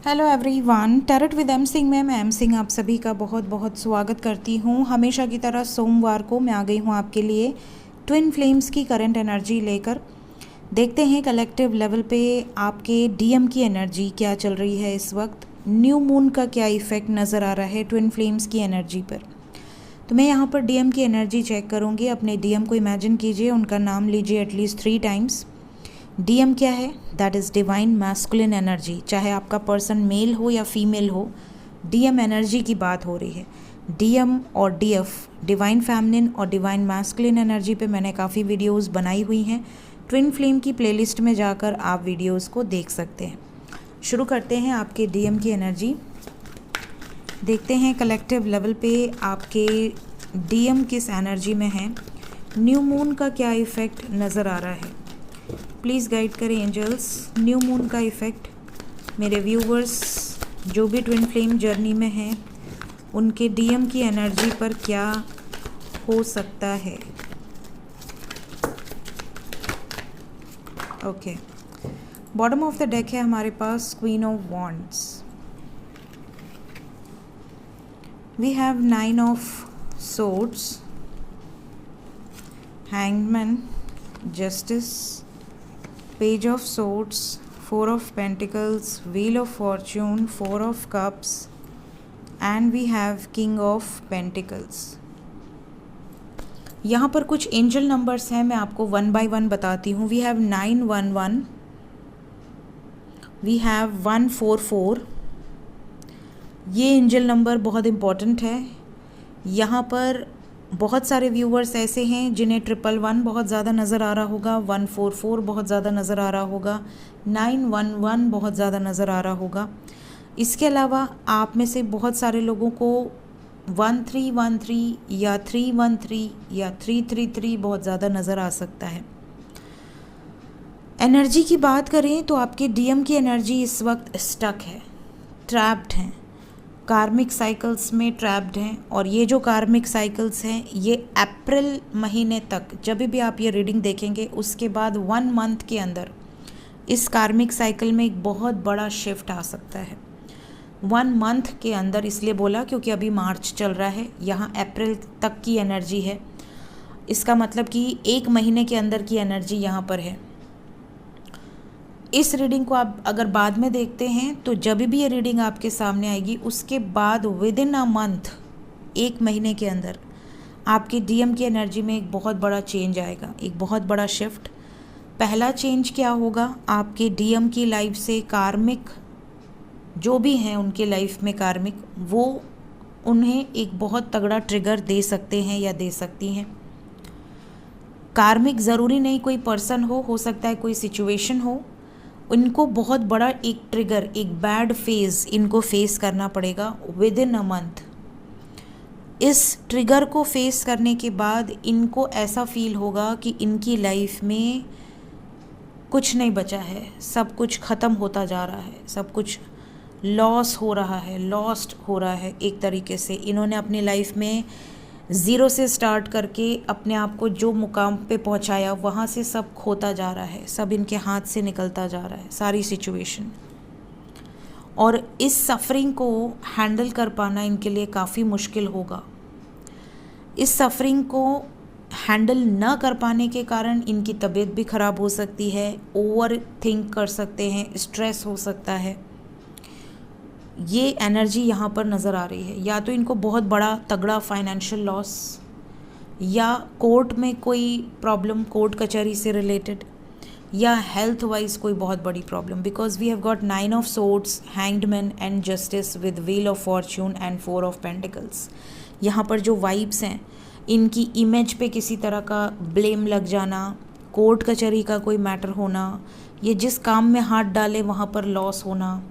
Hello everyone, tarot with M Singh में मैं M Singh आप सभी का बहुत बहुत स्वागत करती हूँ। हमेशा की तरह सोमवार को मैं आ गई हूँ आपके लिए ट्विन फ्लेम्स की करंट एनर्जी लेकर। देखते हैं कलेक्टिव लेवल पे आपके डीएम की एनर्जी क्या चल रही है इस वक्त। न्यू मून का क्या इफ़ेक्ट नज़र आ रहा है ट्विन फ्लेम्स की एनर्जी पर। तो मैं यहाँ पर डीएम की एनर्जी चेक करूँगी। अपने डीएम को इमेजिन कीजिए, उनका नाम लीजिए एटलीस्ट 3 टाइम्स। डीएम क्या है? That is divine masculine energy. चाहे आपका पर्सन मेल हो या फीमेल हो, डीएम एनर्जी की बात हो रही है। डीएम और डीएफ, डिवाइन फेमिनिन और डिवाइन मैस्कुलिन एनर्जी पे मैंने काफ़ी वीडियोस बनाई हुई हैं। ट्विन फ्लेम की प्लेलिस्ट में जाकर आप वीडियोस को देख सकते हैं। शुरू करते हैं आपके डीएम की एनर्जी। देखते हैं कलेक्टिव लेवल पे आपके डीएम किस एनर्जी में है। न्यू मून का क्या इफ़ेक्ट नज़र आ रहा है? प्लीज़ गाइड करें एंजल्स, न्यू मून का इफ़ेक्ट मेरे व्यूवर्स जो भी ट्विन फ्लेम जर्नी में हैं उनके डीएम की एनर्जी पर क्या हो सकता है। Okay, bottom of the deck है हमारे पास queen of wands. We have 9 of swords, hangman, justice, page of swords, 4 of pentacles, wheel of fortune, 4 of cups and we have king of pentacles. यहाँ पर कुछ एंजल नंबर्स हैं, मैं आपको 1 bye 1 बताती हूँ। We have 911, we have 144। ये angel number बहुत इम्पॉर्टेंट है। यहाँ पर बहुत सारे व्यूवर्स ऐसे हैं जिन्हें 111 बहुत ज़्यादा नज़र आ रहा होगा, 144 बहुत ज़्यादा नज़र आ रहा होगा, 911 बहुत ज़्यादा नज़र आ रहा होगा। इसके अलावा आप में से बहुत सारे लोगों को 1313 या 313 या 333 बहुत ज़्यादा नज़र आ सकता है। एनर्जी की बात करें तो आपके डीएम की एनर्जी इस वक्त स्टक है, ट्रैप्ड हैं, कार्मिक साइकिल्स में ट्रैप्ड हैं। और ये जो कार्मिक साइकिल्स हैं ये अप्रैल महीने तक, जब भी आप ये रीडिंग देखेंगे उसके बाद 1 मंथ के अंदर इस कार्मिक साइकिल में एक बहुत बड़ा शिफ्ट आ सकता है। 1 मंथ के अंदर इसलिए बोला क्योंकि अभी मार्च चल रहा है, यहाँ अप्रैल तक की एनर्जी है। इसका मतलब कि 1 महीने के अंदर की एनर्जी यहाँ पर है। इस रीडिंग को आप अगर बाद में देखते हैं तो जब भी ये रीडिंग आपके सामने आएगी उसके बाद विद इन अ मंथ, 1 महीने के अंदर आपके डीएम की एनर्जी में एक बहुत बड़ा चेंज आएगा, एक बहुत बड़ा शिफ्ट। पहला चेंज क्या होगा? आपके डीएम की लाइफ से कार्मिक जो भी हैं उनके लाइफ में कार्मिक, वो उन्हें एक बहुत तगड़ा ट्रिगर दे सकते हैं या दे सकती हैं। कार्मिक ज़रूरी नहीं कोई पर्सन हो सकता है कोई सिचुएशन हो। इनको बहुत बड़ा एक ट्रिगर, एक बैड फेज़ इनको फेस करना पड़ेगा विद इन अ मंथ। इस ट्रिगर को फेस करने के बाद इनको ऐसा फील होगा कि इनकी लाइफ में कुछ नहीं बचा है, सब कुछ ख़त्म होता जा रहा है, सब कुछ लॉस हो रहा है, लॉस्ट हो रहा है। एक तरीके से इन्होंने अपनी लाइफ में ज़ीरो से स्टार्ट करके अपने आप को जो मुकाम पे पहुंचाया वहाँ से सब खोता जा रहा है, सब इनके हाथ से निकलता जा रहा है सारी सिचुएशन। और इस सफ़रिंग को हैंडल कर पाना इनके लिए काफ़ी मुश्किल होगा। इस सफ़रिंग को हैंडल न कर पाने के कारण इनकी तबीयत भी ख़राब हो सकती है, ओवर थिंक कर सकते हैं, स्ट्रेस हो सकता है। ये एनर्जी यहाँ पर नज़र आ रही है। या तो इनको बहुत बड़ा तगड़ा फाइनेंशियल लॉस, या कोर्ट में कोई प्रॉब्लम, कोर्ट कचहरी से रिलेटेड, या हेल्थ वाइज कोई बहुत बड़ी problem. Because we have got 9 of swords, hanged man and justice with wheel of fortune and 4 of pentacles. यहाँ पर जो वाइब्स हैं इनकी इमेज पे किसी तरह का ब्लेम लग जाना, कोर्ट कचहरी का कोई मैटर होना, ये जिस काम में हाथ डाले वहाँ पर लॉस होना,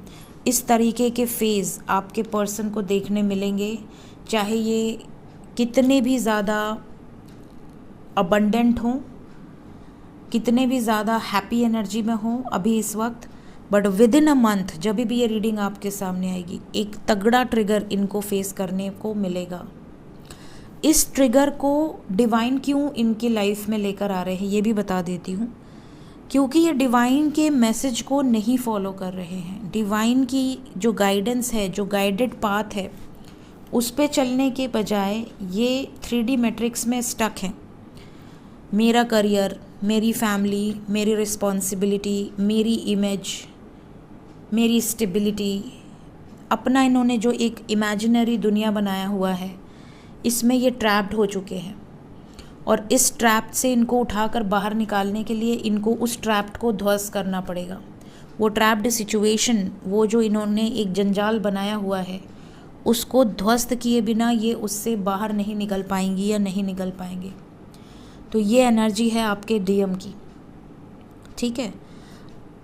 इस तरीके के फेज़ आपके पर्सन को देखने मिलेंगे। चाहे ये कितने भी ज़्यादा अबंडेंट हों, कितने भी ज़्यादा हैप्पी एनर्जी में हों अभी इस वक्त, but with in a month जब भी ये रीडिंग आपके सामने आएगी एक तगड़ा ट्रिगर इनको फेस करने को मिलेगा। इस ट्रिगर को डिवाइन क्यों इनकी लाइफ में लेकर आ रहे हैं ये भी बता देती हूँ। क्योंकि ये डिवाइन के मैसेज को नहीं फॉलो कर रहे हैं। डिवाइन की जो गाइडेंस है, जो गाइडेड पाथ है, उस पे चलने के बजाय ये 3D मैट्रिक्स में स्टक हैं। मेरा करियर, मेरी फैमिली, मेरी रिस्पॉन्सिबिलिटी, मेरी इमेज, मेरी स्टेबिलिटी, अपना इन्होंने जो एक इमेजिनरी दुनिया बनाया हुआ है, इसमें ये ट्रैप्ड हो चुके हैं। और इस ट्रैप से इनको उठाकर बाहर निकालने के लिए इनको उस ट्रैप को ध्वस्त करना पड़ेगा। वो ट्रैप्ड सिचुएशन, वो जो इन्होंने एक जंजाल बनाया हुआ है, उसको ध्वस्त किए बिना ये उससे बाहर नहीं निकल पाएंगी या नहीं निकल पाएंगे। तो ये एनर्जी है आपके डीएम की, ठीक है।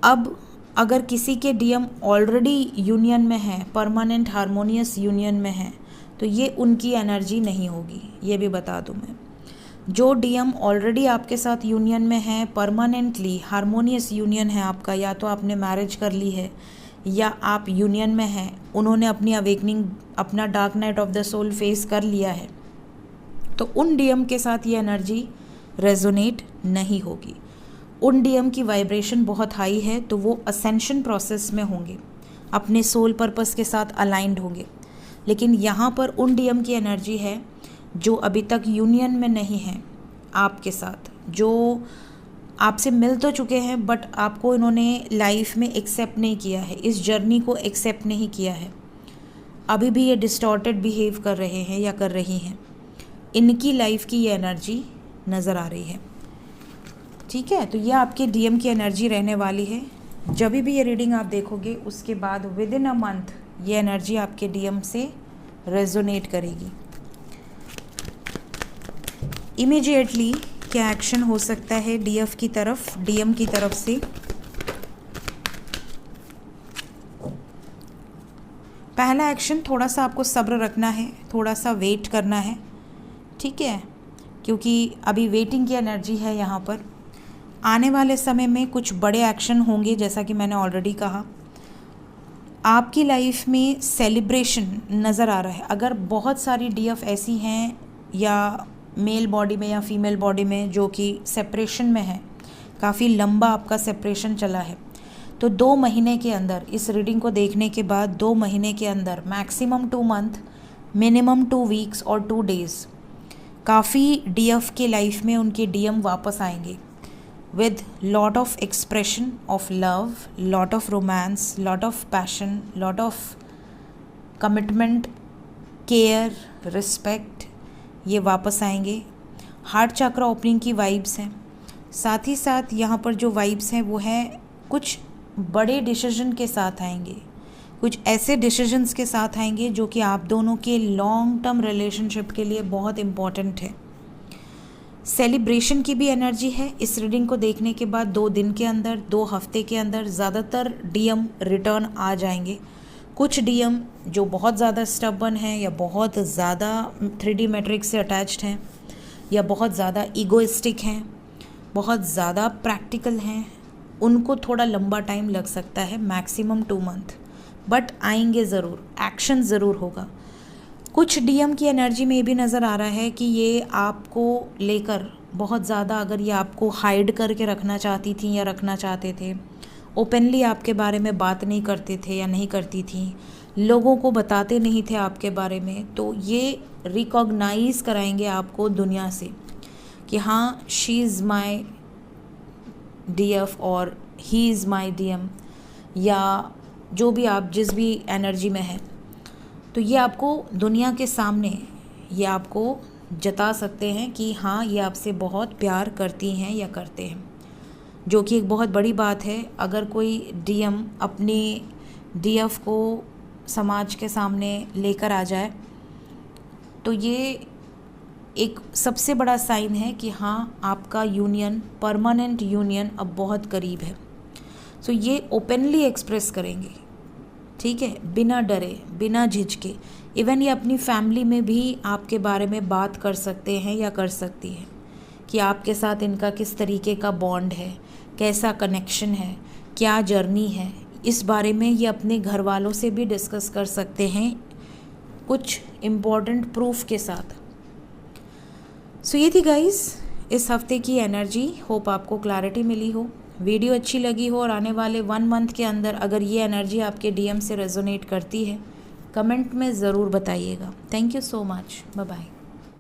अब अगर किसी के डीएम ऑलरेडी यूनियन में है, परमानेंट हार्मोनियस यूनियन में है, तो ये उनकी एनर्जी नहीं होगी, ये भी बता दूं मैं। जो डीएम ऑलरेडी आपके साथ यूनियन में है, परमानेंटली हार्मोनियस यूनियन है आपका, या तो आपने मैरिज कर ली है या आप यूनियन में हैं, उन्होंने अपनी अवेकनिंग, अपना dark night of the soul face कर लिया है, तो उन डीएम के साथ ये एनर्जी रेजोनेट नहीं होगी। उन डीएम की वाइब्रेशन बहुत हाई है, तो वो असेंशन प्रोसेस में होंगे, अपने सोल पर्पस के साथ अलाइंड होंगे। लेकिन यहाँ पर उन डीएम की एनर्जी है जो अभी तक यूनियन में नहीं है आपके साथ, जो आपसे मिल तो चुके हैं बट आपको इन्होंने लाइफ में एक्सेप्ट नहीं किया है, इस जर्नी को एक्सेप्ट नहीं किया है, अभी भी ये डिस्टॉर्टेड बिहेव कर रहे हैं या कर रही हैं। इनकी लाइफ की ये एनर्जी नज़र आ रही है, ठीक है। तो ये आपके डीएम की एनर्जी रहने वाली है। जब भी ये रीडिंग आप देखोगे उसके बाद विद इन अ मंथ ये एनर्जी आपके डीएम से रेजोनेट करेगी। इमीडिएटली क्या एक्शन हो सकता है डीएम की तरफ से? पहला एक्शन, थोड़ा सा आपको सब्र रखना है, थोड़ा सा वेट करना है, ठीक है, क्योंकि अभी वेटिंग की एनर्जी है यहाँ पर। आने वाले समय में कुछ बड़े एक्शन होंगे, जैसा कि मैंने ऑलरेडी कहा। आपकी लाइफ में सेलिब्रेशन नज़र आ रहा है। अगर बहुत सारी डीएफ ऐसी हैं या मेल बॉडी में या फीमेल बॉडी में जो कि सेपरेशन में है, काफ़ी लंबा आपका सेपरेशन चला है, तो 2 महीने के अंदर, इस रीडिंग को देखने के बाद 2 महीने के अंदर, मैक्सिमम 2 मंथ, मिनिमम 2 वीक्स और 2 डेज़, काफ़ी डीएफ के लाइफ में उनके डीएम वापस आएंगे with lot of expression of love, lot of romance, lot of passion, lot of commitment, care, respect, ये वापस आएंगे। हार्ट चक्र ओपनिंग की वाइब्स हैं। साथ ही साथ यहाँ पर जो वाइब्स हैं वो है कुछ बड़े डिसीजन के साथ आएंगे, कुछ ऐसे डिसीजंस के साथ आएंगे जो कि आप दोनों के लॉन्ग टर्म रिलेशनशिप के लिए बहुत इम्पॉर्टेंट है। सेलिब्रेशन की भी एनर्जी है। इस रीडिंग को देखने के बाद 2 दिन के अंदर, 2 हफ्ते के अंदर ज़्यादातर डीएम रिटर्न आ जाएंगे। कुछ डीएम जो बहुत ज़्यादा स्टबर्न हैं या बहुत ज़्यादा 3D मैट्रिक्स से अटैच्ड हैं या बहुत ज़्यादा ईगोइस्टिक हैं, बहुत ज़्यादा प्रैक्टिकल हैं, उनको थोड़ा लंबा टाइम लग सकता है, मैक्सिमम 2 मंथ, बट आएंगे ज़रूर, एक्शन ज़रूर होगा। कुछ डीएम की एनर्जी में भी नज़र आ रहा है कि ये आपको लेकर बहुत ज़्यादा, अगर ये आपको हाइड करके रखना चाहती थी या रखना चाहते थे, ओपनली आपके बारे में बात नहीं करते थे या नहीं करती थी, लोगों को बताते नहीं थे आपके बारे में, तो ये रिकॉग्नाइज़ कराएंगे आपको दुनिया से कि हाँ, शी इज़ माई डीएफ और ही इज़ माई डीएम, या जो भी आप जिस भी एनर्जी में हैं, तो ये आपको दुनिया के सामने ये आपको जता सकते हैं कि हाँ, ये आपसे बहुत प्यार करती हैं या करते हैं, जो कि एक बहुत बड़ी बात है। अगर कोई डीएम अपने डीएफ को समाज के सामने लेकर आ जाए तो ये एक सबसे बड़ा साइन है कि हाँ, आपका यूनियन, परमानेंट यूनियन अब बहुत करीब है। सो ये ओपनली एक्सप्रेस करेंगे, ठीक है, बिना डरे, बिना झिझके। इवन ये अपनी फैमिली में भी आपके बारे में बात कर सकते हैं या कर सकती हैं कि आपके साथ इनका किस तरीके का बॉन्ड है, कैसा कनेक्शन है, क्या जर्नी है, इस बारे में ये अपने घर वालों से भी डिस्कस कर सकते हैं कुछ इम्पॉर्टेंट प्रूफ के साथ। सो ये थी गाइस इस हफ्ते की एनर्जी। होप आपको क्लैरिटी मिली हो। वीडियो अच्छी लगी हो और आने वाले 1 मंथ के अंदर अगर ये एनर्जी आपके डीएम से रेजोनेट करती है, कमेंट में ज़रूर बताइएगा। Thank you so much. Bye bye.